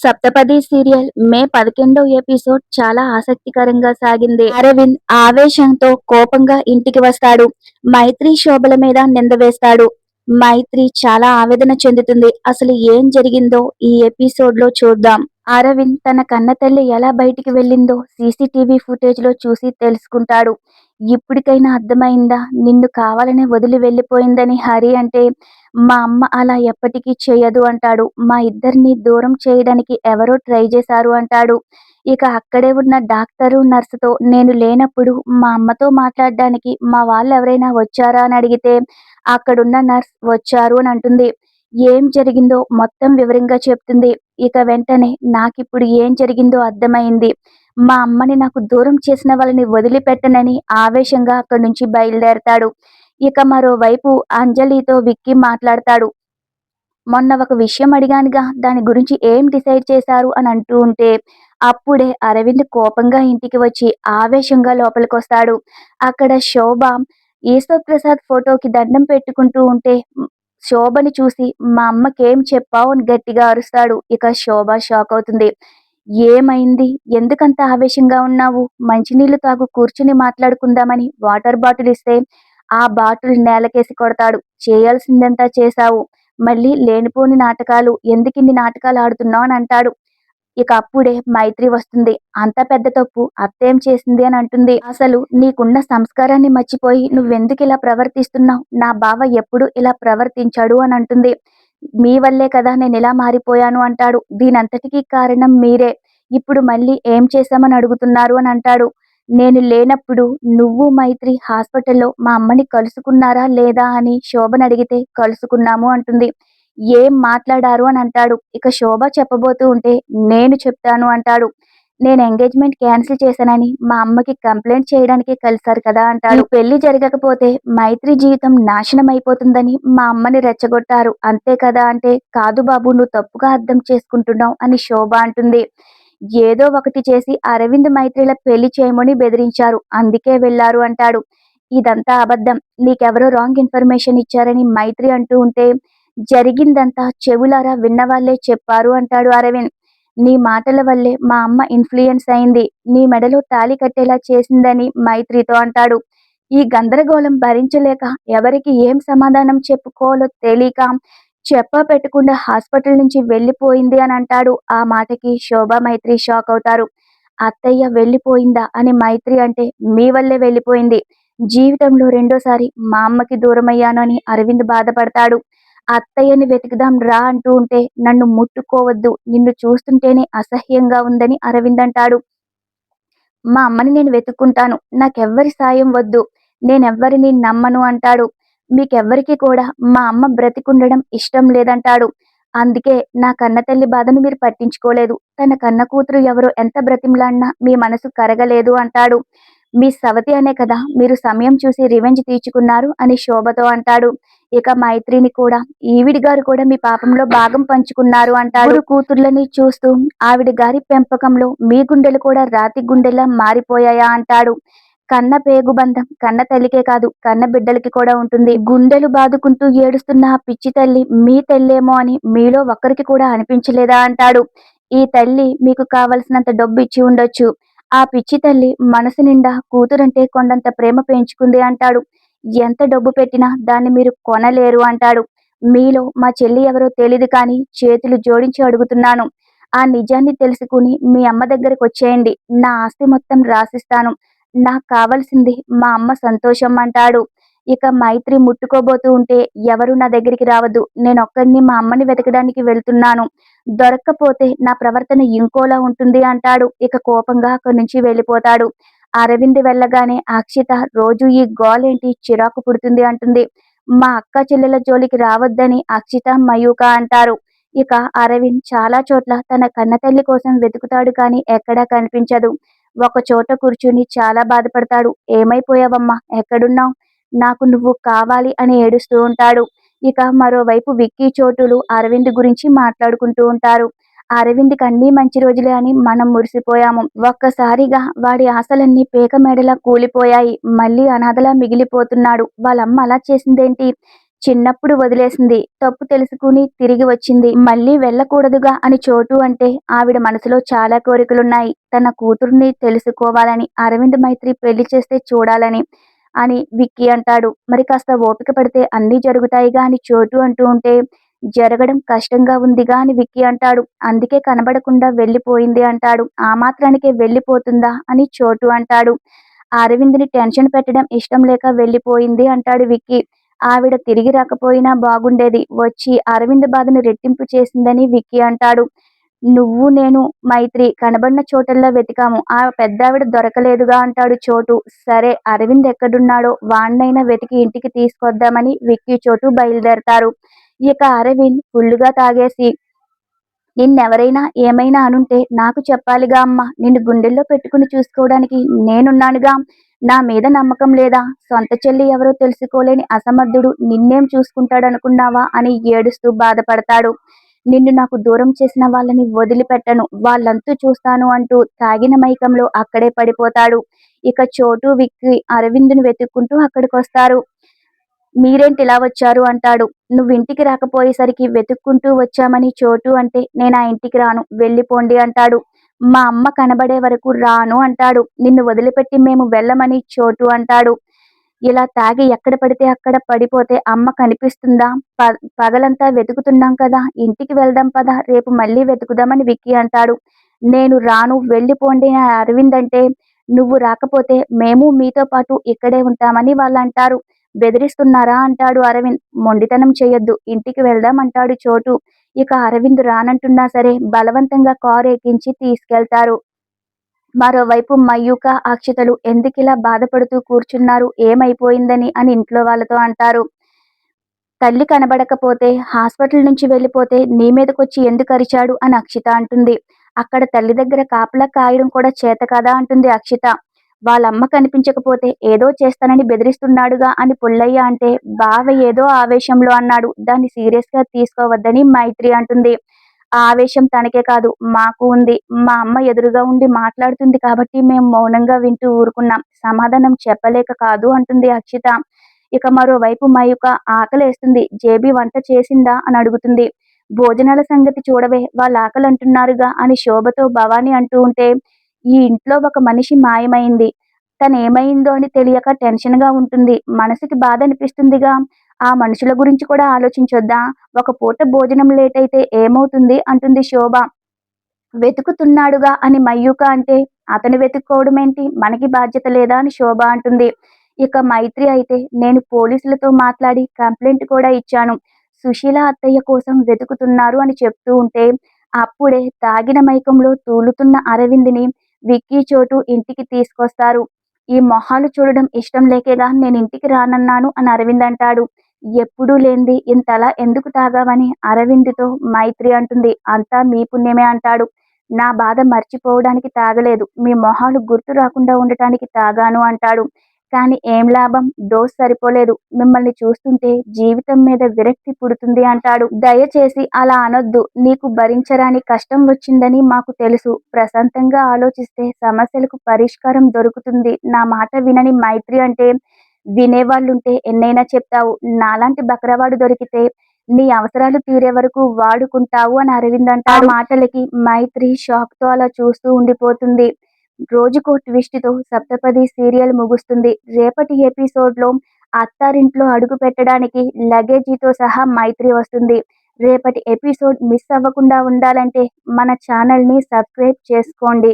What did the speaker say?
సప్తపది serial మే 11వ episode చాలా ఆసక్తికరంగా సాగింది. అరవింద్ ఆవేశంతో కోపంగా ఇంటికి వస్తాడు. మైత్రి శోభల మీద నింద వేస్తాడు. మైత్రి చాలా ఆవేదన చెందుతుంది. అసలు ఏం జరిగిందో ఈ ఎపిసోడ్ లో చూద్దాం. అరవింద్ తన కన్నతల్లి ఎలా బయటికి వెళ్ళిందో సీసీటీవీ ఫుటేజ్ లో చూసి తెలుసుకుంటాడు. ఇప్పటికైనా అర్థమైందా నిన్ను కావాలనే వదిలి వెళ్ళిపోయిందని హరి అంటే, మా అమ్మ అలా ఎప్పటికీ చేయదు అంటాడు. మా ఇద్దరిని దూరం చేయడానికి ఎవరో ట్రై చేశారు అంటాడు. ఇక అక్కడే ఉన్న డాక్టరు నర్సుతో నేను లేనప్పుడు మా అమ్మతో మాట్లాడడానికి మా వాళ్ళు ఎవరైనా వచ్చారా అని అడిగితే అక్కడున్న నర్స్ వచ్చారు అని అంటుంది. ఏం జరిగిందో మొత్తం వివరంగా చెప్తుంది. ఇక వెంటనే నాకిప్పుడు ఏం జరిగిందో అర్థమైంది. మా అమ్మని నాకు దూరం చేసిన వాళ్ళని వదిలిపెట్టనని ఆవేశంగా అక్కడి నుంచి బయలుదేరతాడు. ఇక మరోవైపు అంజలితో విక్కీ మాట్లాడతాడు. మొన్న ఒక విషయం అడిగానుగా, దాని గురించి ఏం డిసైడ్ చేశారు అని అంటూ ఉంటే అప్పుడే అరవింద్ కోపంగా ఇంటికి వచ్చి ఆవేశంగా లోపలికొస్తాడు. అక్కడ శోభ ఈశ్వర్ ప్రసాద్ ఫోటోకి దండం పెట్టుకుంటూ ఉంటే శోభని చూసి మా అమ్మకేం చెప్పావు అని గట్టిగా అరుస్తాడు. ఇక శోభ షాక్ అవుతుంది. ఏమైంది, ఎందుకంత ఆవేశంగా ఉన్నావు? మంచినీళ్లు తాగు, కూర్చుని మాట్లాడుకుందామని వాటర్ బాటిల్ ఇస్తే ఆ బాటిల్ నేలకేసి కొడతాడు. చేయాల్సిందంతా చేశావు, మళ్ళీ లేనిపోని నాటకాలు, ఎందుకిన్ని నాటకాలు ఆడుతున్నావు అని అంటాడు. ఇక అప్పుడే మైత్రి వస్తుంది. అంత పెద్ద తప్పు అత్తేం చేసింది అని అంటుంది. అసలు నీకున్న సంస్కారాన్ని మర్చిపోయి నువ్వెందుకు ఇలా ప్రవర్తిస్తున్నావు? నా బావ ఎప్పుడు ఇలా ప్రవర్తించాడు అని అంటుంది. మీ వల్లే కదా నేను ఇలా మారిపోయాను అంటాడు. దీనంతటికీ కారణం మీరే. ఇప్పుడు మళ్ళీ ఏం చేశామని అడుగుతున్నారు అని అంటాడు. నేను లేనప్పుడు నువ్వు మైత్రి హాస్పిటల్లో మా అమ్మని కలుసుకున్నారా లేదా అని శోభను అడిగితే కలుసుకున్నాము అంటుంది. ఏం మాట్లాడారు అని అంటాడు. ఇక శోభ చెప్పబోతూ ఉంటే నేను చెప్తాను అంటాడు. నేను ఎంగేజ్మెంట్ క్యాన్సిల్ చేశానని మా అమ్మకి కంప్లైంట్ చేయడానికే కలిశారు కదా అంటాడు. ఈ పెళ్లి జరగకపోతే మైత్రి జీవితం నాశనం అయిపోతుందని మా అమ్మని రెచ్చగొట్టారు అంతే కదా అంటే, కాదు బాబు నువ్వు తప్పుగా అర్థం చేసుకుంటున్నావు అని శోభ అంటుంది. ఏదో ఒకటి చేసి అరవింద్ మైత్రిల పెళ్లి చేయమని బెదిరించారు, అందుకే వెళ్లారు అంటాడు. ఇదంతా అబద్ధం, నీకెవరో రాంగ్ ఇన్ఫర్మేషన్ ఇచ్చారని మైత్రి అంటూ ఉంటే జరిగిందంతా చెవులారా విన్నవాళ్లే చెప్పారు అంటాడు అరవింద్. నీ మాటల వల్లే మా అమ్మ ఇన్ఫ్లుయెన్స్ అయింది, నీ మెడలో తాళి కట్టేలా చేసిందని మైత్రితో అంటాడు. ఈ గందరగోళం భరించలేక ఎవరికి ఏం సమాధానం చెప్పుకోవాలో తెలియక చెప్పా పెట్టకుండా హాస్పిటల్ నుంచి వెళ్ళిపోయింది అని అంటాడు. ఆ మాటకి శోభ మైత్రి షాక్ అవుతారు. అత్తయ్య వెళ్ళిపోయిందా అని మైత్రి అంటే, మీ వల్లే వెళ్ళిపోయింది, జీవితంలో రెండోసారి మా అమ్మకి దూరమయ్యాను అని అరవింద్ బాధపడతాడు. అత్తయ్యని వెతుకుదాం రా అంటూ ఉంటే నన్ను ముట్టుకోవద్దు, నిన్ను చూస్తుంటేనే అసహ్యంగా ఉందని అరవింద్ అంటాడు. మా అమ్మని నేను వెతుక్కుంటాను, నాకెవ్వరి సాయం వద్దు, నేనెవ్వరిని నమ్మను అంటాడు. మీకెవ్వరికి కూడా మా అమ్మ బ్రతికుండడం ఇష్టం లేదంటాడు. అందుకే నా కన్నతల్లి బాధను మీరు పట్టించుకోలేదు, తన కన్న కూతురు ఎవరో ఎంత బ్రతిమలాడినా మీ మనసు కరగలేదు అంటాడు. మీ సవతి అనే కదా మీరు సమయం చూసి రివెంజ్ తీర్చుకున్నారు అని శోభతో అంటాడు. ఇక మైత్రిని కూడా, ఈవిడి గారు కూడా మీ పాపంలో భాగం పంచుకున్నారు అంటాడు. ముగ్గురు కూతుర్లని చూస్తూ ఆవిడ గారి పెంపకంలో మీ గుండెలు కూడా రాతి గుండెలా మారిపోయాయా అంటాడు. కన్న పేగుబంధం కన్న తల్లికే కాదు కన్న బిడ్డలకి కూడా ఉంటుంది. గుండెలు బాదుకుంటూ ఏడుస్తున్న ఆ పిచ్చి తల్లి మీ తల్లేమో అని మీలో ఒక్కరికి కూడా అనిపించలేదా అంటాడు. ఈ తల్లి మీకు కావలసినంత డబ్బు ఇచ్చి ఉండొచ్చు, ఆ పిచ్చి తల్లి మనసు నిండా కూతురంటే కొండంత ప్రేమ పెంచుకుంది అంటాడు. ఎంత డబ్బు పెట్టినా దాన్ని మీరు కొనలేరు అంటాడు. మీలో మా చెల్లి ఎవరో తెలీదు కానీ చేతులు జోడించి అడుగుతున్నాను, ఆ నిజాన్ని తెలుసుకుని మీ అమ్మ దగ్గరకు వచ్చేయండి, నా ఆస్తి మొత్తం రాసిస్తాను, నాకు కావాల్సింది మా అమ్మ సంతోషం అంటాడు. ఇక మైత్రి ముట్టుకోబోతూ ఉంటే ఎవరు నా దగ్గరికి రావద్దు, నేనొక్కడిని మా అమ్మని వెతకడానికి వెళ్తున్నాను, దొరక్కపోతే నా ప్రవర్తన ఇంకోలా ఉంటుంది అంటాడు. ఇక కోపంగా అక్కడి నుంచి వెళ్ళిపోతాడు. అరవింద్ వెళ్ళగానే అక్షిత రోజు ఈ గోలేంటి చిరాకు పుడుతుంది అంటుంది. మా అక్క చెల్లెల జోలికి రావద్దని అక్షిత మయూక అంటారు. ఇక అరవింద్ చాలా చోట్ల తన కన్నతల్లి కోసం వెతుకుతాడు కానీ ఎక్కడా కనిపించదు. ఒక చోట కూర్చుని చాలా బాధపడతాడు. ఏమైపోయావమ్మా, ఎక్కడున్నావు, నాకు నువ్వు కావాలి అని ఏడుస్తూ ఉంటాడు. ఇక మరోవైపు విక్కీ చోటులు అరవింద్ గురించి మాట్లాడుకుంటూ ఉంటారు. అరవింద్కి అన్నీ మంచి రోజులే అని మనం మురిసిపోయాము, ఒక్కసారిగా వాడి ఆశలన్నీ పేక మేడలా కూలిపోయాయి, మళ్ళీ అనాథలా మిగిలిపోతున్నాడు, వాళ్ళమ్మ అలా చేసిందేంటి, చిన్నప్పుడు వదిలేసింది. తప్పు తెలుసుకుని తిరిగి వచ్చింది. మళ్ళీ వెళ్ళకూడదుగా అని చోటు అంటే ఆవిడ మనసులో చాలా కోరికలున్నాయి. తన కూతుర్ని తెలుసుకోవాలని, అరవింద్ మైత్రి పెళ్లి చేస్తే చూడాలని అని విక్కీ అంటాడు. మరి కాస్త ఓపిక పడితే అన్నీ జరుగుతాయిగా అని చోటు అంటూ ఉంటే, జరగడం కష్టంగా ఉందిగా అని విక్కీ అంటాడు. అందుకే కనబడకుండా వెళ్ళిపోయింది అంటాడు. ఆ మాత్రానికే వెళ్ళిపోతుందా అని చోటు అంటాడు. అరవింద్‌ని టెన్షన్ పెట్టడం ఇష్టం లేక వెళ్ళిపోయింది అంటాడు విక్కీ. ఆవిడ తిరిగి రాకపోయినా బాగుండేది. వచ్చి అరవింద్ బాధను రెట్టింపు చేసిందని విక్కీ అంటాడు. నువ్వు, నేను, మైత్రి కనబడిన చోటల్లా వెతికాము. ఆ పెద్దావిడ దొరకలేదుగా అంటాడు చోటు. సరే అరవింద్ ఎక్కడున్నాడో వాణ్ణైనా వెతికి ఇంటికి తీసుకొద్దామని విక్కీ, చోటు బయలుదేరతారు. ఇక అరవింద్ ఫుల్లుగా తాగేసి నిన్నెవరైనా ఏమైనా అనుంటే నాకు చెప్పాలిగా అమ్మా! నిన్ను గుండెల్లో పెట్టుకుని చూసుకోవడానికి నేనున్నానుగా! నా మీద నమ్మకం లేదా? సొంత చెల్లి ఎవరో తెలుసుకోలేని అసమర్థుడు నిన్నేం చూసుకుంటాడనుకున్నావా? అని ఏడుస్తూ బాధపడతాడు. నిన్ను నాకు దూరం చేసిన వాళ్ళని వదిలిపెట్టను. వాళ్ళంతు చూస్తాను అంటూ తాగిన మైకంలో అక్కడే పడిపోతాడు. ఇక చోటు, విక్కీ అరవింద్‌ని వెతుక్కుంటూ అక్కడికొస్తారు. మీరేంటిలా వచ్చారు అంటాడు. నువ్వింటికి రాకపోయేసరికి వెతుక్కుంటూ వచ్చామని చోటు అంటే, నేనా ఇంటికి రాను, వెళ్ళిపోండి అంటాడు. మా అమ్మ కనబడే వరకు రాను అంటాడు. నిన్ను వదిలిపెట్టి మేము వెళ్ళమని చోటు అంటాడు. ఇలా తాగి ఎక్కడ పడితే అక్కడ పడిపోతే అమ్మ కనిపిస్తుందా? పగలంతా వెతుకుతున్నాం కదా! ఇంటికి వెళ్దాం పద, రేపు మళ్ళీ వెతుకుదామని విక్కీ అంటాడు. నేను రాను, వెళ్ళిపోండి అని అరవింద్ అంటే, నువ్వు రాకపోతే మేము మీతో పాటు ఇక్కడే ఉంటామని వాళ్ళంటారు. బెదిరిస్తున్నారా అంటాడు అరవింద్. మొండితనం చెయ్యొద్దు, ఇంటికి వెళ్దాం అంటాడు చోటు. ఇక అరవింద్ రానంటున్నా సరే బలవంతంగా కారు ఎక్కించి తీసుకెళ్తారు. మరోవైపు మయూక, అక్షితలు ఎందుకిలా బాధపడుతూ కూర్చున్నారు, ఏమైపోయిందని అని ఇంట్లో వాళ్ళతో అంటారు. తల్లి కనబడకపోతే, హాస్పిటల్ నుంచి వెళ్ళిపోతే నీ మీదకొచ్చి ఎందుకరిచాడు అని అక్షిత అంటుంది. అక్కడ తల్లి దగ్గర కాపలా కాయడం కూడా చేత కాదా అంటుంది అక్షిత. వాళ్ళమ్మ కనిపించకపోతే ఏదో చేస్తానని బెదిరిస్తున్నాడుగా అని పుల్లయ్య అంటే, బావ ఏదో ఆవేశంలో అన్నాడు, దాన్ని సీరియస్‌గా తీసుకోవద్దని మైత్రి అంటుంది. ఆ ఆవేశం తనకే కాదు మాకు ఉంది. మా అమ్మ ఎదురుగా ఉండి మాట్లాడుతుంది కాబట్టి మేము మౌనంగా వింటూ ఊరుకున్నాం. సమాధానం చెప్పలేక కాదు అంటుంది అక్షిత. ఇక మరోవైపు మయూక ఆకలేస్తుంది. జేబీ వంట చేసిందా అని అడుగుతుంది. భోజనాల సంగతి చూడవే, వాళ్ళ ఆకలంటున్నారుగా అని శోభతో భవాని అంటూ ఉంటే, ఈ ఇంట్లో ఒక మనిషి మాయమైంది. తనేమైందో అని తెలియక టెన్షన్‌గా ఉంటుంది. మనసుకి బాధ అనిపిస్తుందిగా. ఆ మనుషుల గురించి కూడా ఆలోచించొద్దా? ఒక పూట భోజనం లేటైతే ఏమవుతుంది అంటుంది శోభ. వెతుకుతున్నాడుగా అని మయూక అంటే, అతను వెతుక్కోవడమేంటి? మనకి బాధ్యత లేదా అని శోభ అంటుంది. ఇక మైత్రి అయితే, నేను పోలీసులతో మాట్లాడి కంప్లెయింట్ కూడా ఇచ్చాను. సుశీల అత్తయ్య కోసం వెతుకుతున్నారు అని చెప్తూ ఉంటే, అప్పుడే తాగిన మైకంలో తూలుతున్న అరవింద్‌ని విక్కీ, చోటు ఇంటికి తీసుకొస్తారు. ఈ మొహాలు చూడడం ఇష్టం లేకేగా నేనింటికి రానన్నాను అని అరవింద్ అంటాడు. ఎప్పుడూ లేనిది ఇంతలా ఎందుకు తాగావని అరవింద్‌తో మైత్రి అంటుంది. అంతా మీ పుణ్యమే అంటాడు. నా బాధ మర్చిపోవడానికి తాగలేదు. మీ మొహాలు గుర్తు రాకుండా ఉండటానికి తాగాను అంటాడు. కానీ ఏం లాభం? డోస్ సరిపోలేదు. మిమ్మల్ని చూస్తుంటే జీవితం మీద విరక్తి పుడుతుంది అంటాడు. దయచేసి అలా అనొద్దు. నీకు భరించరాని కష్టం వచ్చిందని మాకు తెలుసు. ప్రశాంతంగా ఆలోచిస్తే సమస్యలకు పరిష్కారం దొరుకుతుంది. నా మాట వినని మైత్రి అంటే, వినేవాళ్ళుంటే ఎన్నైనా చెప్తావు. నాలాంటి బకరవాడు దొరికితే నీ అవసరాలు తీరే వరకు వాడుకుంటావు అని అరవింద్ అంటాడు. ఆ మాటలకి మైత్రి షాక్‌తో అలా చూస్తూ ఉండిపోతుంది. రోజుకో ట్విస్ట్‌తో సప్తపది సీరియల్ ముగుస్తుంది. రేపటి ఎపిసోడ్‌లో అత్తారింట్లో అడుగు పెట్టడానికి లగేజీతో సహా మైత్రి వస్తుంది. రేపటి ఎపిసోడ్ మిస్ అవ్వకుండా ఉండాలంటే మన ఛానల్‌ని సబ్స్క్రైబ్ చేసుకోండి.